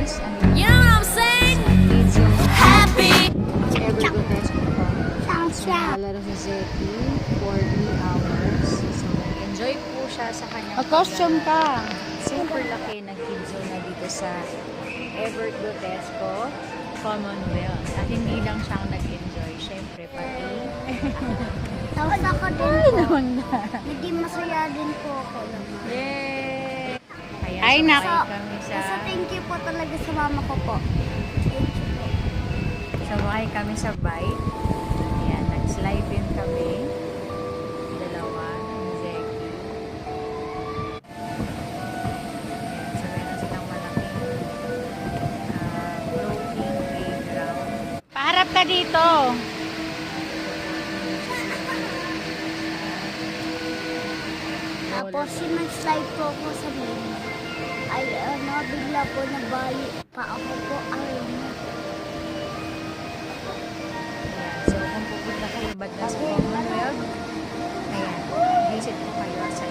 guys. You know what I'm saying? Kids yung happy. Evergotes ko pa. Nalaro sa Zeki for 3 hours. So, nag-enjoy po siya sa kanyang Mag-costume ka. super laki ng kids zone na dito sa Everett Grotesco Commonwealth. At hindi lang siyang nag-enjoy. Syempre, pati. Tapos ako din Ay, po. naman na. Naging masaya din po ako naman. Yay! Kaya Ay, sumakay nako. kami sa... So, thank you po talaga sa mama ko po. Thank you po. Sumakay kami sa bike. Ayan, nag-slide din kami. Dalawa, ng Zeki. Ayan, so meron silang malaking floating playground. Paharap ka dito. Tapos, sinag-slide po ako sa main. Ay, bigla po nabali pa ako po. Ayaw na. Ayan, so kung pupunta kayo ba na sa Commonwealth, ayan, visit po kayo sa